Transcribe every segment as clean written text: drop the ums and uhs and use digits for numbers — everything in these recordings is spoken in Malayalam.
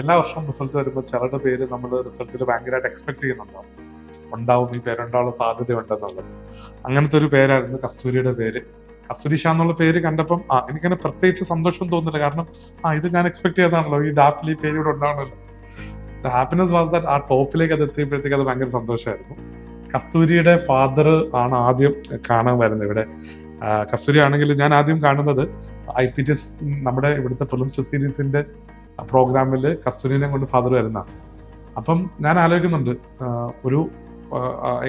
എല്ലാ വർഷവും റിസൾട്ട് വരുമ്പോൾ ചിലരുടെ പേര് നമ്മൾ റിസൾട്ടിൽ ഭയങ്കരമായിട്ട് എക്സ്പെക്ട് ചെയ്യുന്നുണ്ടാവും, ഉണ്ടാവും, ഈ പേരുണ്ടാവാനുള്ള സാധ്യതയുണ്ടെന്നുള്ളത്. അങ്ങനത്തെ ഒരു പേരായിരുന്നു കസ്തൂരിയുടെ പേര്. കസ്തൂരി ഷാ എന്നുള്ള പേര് കണ്ടപ്പം എനിക്കങ്ങനെ പ്രത്യേകിച്ച് സന്തോഷം തോന്നുന്നില്ല. കാരണം ഇത് ഞാൻ എക്സ്പെക്ട് ചെയ്തതാണല്ലോ, ഈ ഡാഫിൽ ഈ പേര് ഇവിടെ ഉണ്ടാവണമല്ലോ. ദ ഹാപ്പിനെസ് വാസ് ദാറ്റ് ആ ടോപ്പിലേക്ക് അത് എത്തിയപ്പോഴത്തേക്ക് അത് ഭയങ്കര സന്തോഷമായിരുന്നു. കസ്തൂരിയുടെ ഫാദർ ആണ് ആദ്യം കാണാൻ വരുന്നത് ഇവിടെ. കസ്തൂരി ആണെങ്കിൽ ഞാൻ ആദ്യം കാണുന്നത് IPTS നമ്മുടെ ഇവിടുത്തെ പ്രിലിംസ് സീരീസിന്റെ പ്രോഗ്രാമിൽ കസ്തൂരിനെ കൊണ്ട് ഫാദർ വരുന്നതാണ്. അപ്പം ഞാൻ ആലോചിക്കുന്നുണ്ട്, ഒരു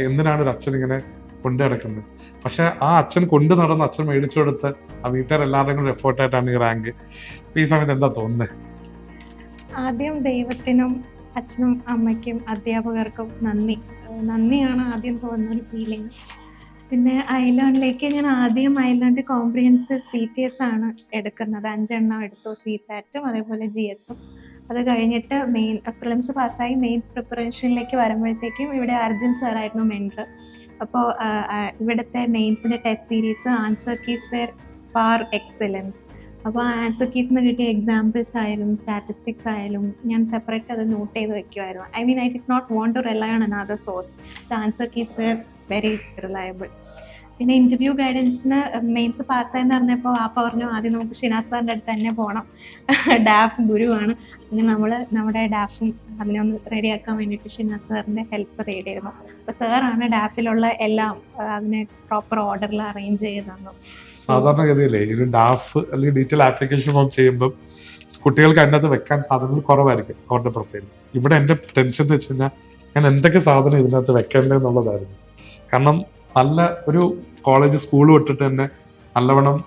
എന്തിനാണ് ഒരു അച്ഛൻ ഇങ്ങനെ കൊണ്ടു നടക്കുന്നത്. പക്ഷെ ആ അച്ഛൻ കൊണ്ടു നടന്ന് അച്ഛൻ മേടിച്ചു കൊടുത്ത് ആ വീട്ടുകാർ എല്ലാവരുടെയും കൂടെ എഫേർട്ടായിട്ടാണ് ഈ റാങ്ക്. ഈ സമയത്ത് എന്താ തോന്നുന്നത്? ആദ്യം ദൈവത്തിനും അച്ഛനും അമ്മയ്ക്കും അധ്യാപകർക്കും നന്ദിയാണ് ആദ്യം തോന്നുന്ന ഒരു ഫീലിംഗ്. പിന്നെ ഐലേണിലേക്ക് ഞാൻ ആദ്യം ഐലേണ്ട് കോംപ്രിഹെൻസീവ് PTS ആണ് എടുക്കുന്നത്. 5 എണ്ണം എടുത്തു, CSATും അതേപോലെ GSും. അത് കഴിഞ്ഞിട്ട് പ്രിലിംസ് പാസ്സായി മെയിൻസ് പ്രിപ്പറേഷനിലേക്ക് വരുമ്പോഴത്തേക്കും ഇവിടെ അർജുൻ സാറായിരുന്നു മെൻറ്റർ. അപ്പോൾ ഇവിടുത്തെ മെയിൻസിൻ്റെ test series answer keys were par excellence. അപ്പോൾ ആൻസർ കീസിന് കിട്ടിയ എക്സാമ്പിൾസ് ആയാലും സ്റ്റാറ്റിസ്റ്റിക്സ് ആയാലും ഞാൻ സെപ്പറേറ്റ് അത് നോട്ട് ചെയ്ത് വെക്കുമായിരുന്നു. I did not want to rely on another source. The answer keys were very reliable. പിന്നെ ഇൻ്റർവ്യൂ ഗൈഡൻസിന് മെയിൻസ് പാസ്സായെന്ന് പറഞ്ഞപ്പോൾ പറഞ്ഞു ആദ്യം നമുക്ക് ഷിനാസ് സാറിൻ്റെ അടുത്ത് തന്നെ പോകണം, ഡാഫ് ഗുരുവാണ്. അങ്ങനെ നമ്മൾ നമ്മുടെ ഡാഫും അതിനൊന്ന് റെഡിയാക്കാൻ വേണ്ടിയിട്ട് ഷിനാസ് സാറിൻ്റെ ഹെൽപ്പ് തേടിയിരുന്നു. അപ്പോൾ സാറാണ് ഡാഫിലുള്ള എല്ലാം അതിനെ പ്രോപ്പർ ഓർഡറിൽ അറേഞ്ച് ചെയ്ത് തന്നു. സാധാരണഗതിയിലെ ഒരു ഡാഫ് അല്ലെങ്കിൽ ഡീറ്റെയിൽ ആപ്ലിക്കേഷൻ ഫോം ചെയ്യുമ്പോൾ കുട്ടികൾക്ക് അതിനകത്ത് വെക്കാൻ സാധനങ്ങൾ കുറവായിരിക്കും അവരുടെ പ്രൊഫൈലിൽ. ഇവിടെ എൻ്റെ ടെൻഷൻ എന്ന് വെച്ച് കഴിഞ്ഞാൽ ഞാൻ എന്തൊക്കെ സാധനം ഇതിനകത്ത് വെക്കേണ്ടതെന്നുള്ളതായിരുന്നു. കാരണം നല്ല ഒരു കോളേജ് സ്കൂൾ വിട്ടിട്ട് തന്നെ നല്ലവണ്ണം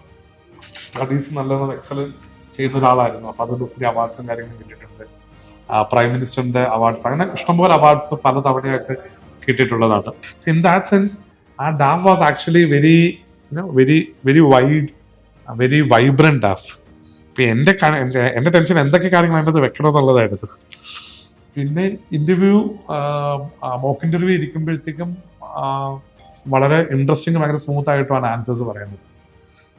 സ്റ്റഡീസ് നല്ലവണ്ണം എക്സലൻറ്റ് ചെയ്യുന്ന ഒരാളായിരുന്നു. അപ്പോൾ അതുകൊണ്ട് ഒത്തിരി അവാർഡ്സും കാര്യങ്ങളും കിട്ടിയിട്ടുണ്ട്. പ്രൈം മിനിസ്റ്ററിൻ്റെ അവാർഡ്സ്, അങ്ങനെ ഇഷ്ടംപോലെ അവാർഡ്സ് പല തവണയായിട്ട് കിട്ടിയിട്ടുള്ളതാണ്. സോ ഇൻ ദാറ്റ് സെൻസ് ആ DAF was actually very wide, very vibrant DAF. ഇപ്പം എൻ്റെ ടെൻഷൻ എന്തൊക്കെ കാര്യങ്ങൾ അതിനകത്ത് വെക്കണം എന്നുള്ളതായിരുന്നു. പിന്നെ മോക്ക് ഇന്റർവ്യൂ ഇരിക്കുമ്പോഴത്തേക്കും വളരെ ഇൻട്രസ്റ്റിംഗ്, ഭയങ്കര സ്മൂത്ത് ആയിട്ടുമാണ് ആൻസേഴ്സ് പറയുന്നത്.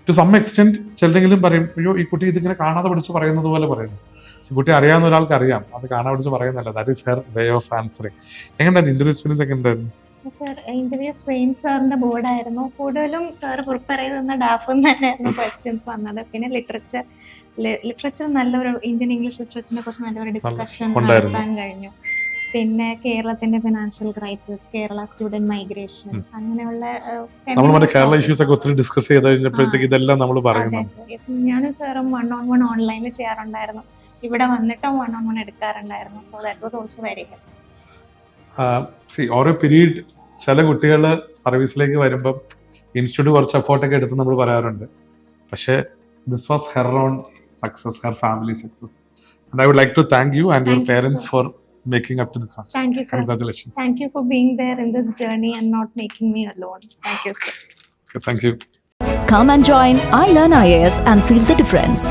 ടു സം എക്സ്റ്റെൻറ്റ് ചിലരെങ്കിലും പറയും, അയ്യോ ഈ കുട്ടി ഇതിങ്ങനെ കാണാതെ പഠിച്ച് പറയുന്നത് പോലെ പറയുന്നു. കുട്ടി അറിയാവുന്ന ഒരാൾക്ക് അറിയാം, അത് കാണാതെ പഠിച്ച് പറയുന്നല്ല. That is her way of answering. എങ്ങനെയായിരുന്നു ഇന്റർവ്യൂ എക്സ്പീരിയൻസ് ഒക്കെ ഉണ്ടായിരുന്നു? സാർ ഇന്റർവ്യൂ സ്വെയിൻ സാറിന്റെ ബോർഡായിരുന്നു. കൂടുതലും സാർ പ്രിപ്പയർ ചെയ്ത് തന്ന ഡാഫിൽ തന്നെയായിരുന്നു ക്വസ്റ്റ്യൻസ് വന്നത്. പിന്നെ ലിറ്ററേച്ചർ നല്ലൊരു ഇന്ത്യൻ ഇംഗ്ലീഷ് ലിറ്ററേച്ചറിനെ കുറിച്ച് നല്ലൊരു ഡിസ്കഷൻ നടത്താൻ കഴിഞ്ഞു. പിന്നെ കേരളത്തിന്റെ financial crisis, Kerala student migration, അങ്ങനെയുള്ള കേരള ഇഷ്യൂസ് ഒക്കെ ഒത്തിരി ഡിസ്കസ് ചെയ്ത് കഴിഞ്ഞപ്പോഴത്തേക്ക് ഇതെല്ലാം നമ്മൾ പറയുന്നു. ഞാനും സാറും 1-on-1 ഓൺലൈനിൽ ചെയ്യാറുണ്ടായിരുന്നു, ഇവിടെ വന്നിട്ടും 1-on-1 എടുക്കാറുണ്ടായിരുന്നു. So that was also very helpful. ഓരോ പീരീഡ് ചില കുട്ടികൾ സർവീസിലേക്ക് വരുമ്പം ഇൻസ്റ്റിറ്റ്യൂട്ട് കുറച്ച് എഫേർട്ടൊക്കെ എടുത്ത് നമ്മൾ പറയാറുണ്ട്. പക്ഷേ this was her own success, her family success. And I would like to thank you and your parents for making up to this one. Thank you, sir. Congratulations. Thank you for being there in this journey and not making me alone. Thank you, sir. Okay, thank you. Come and join iLearn IAS and feel the difference.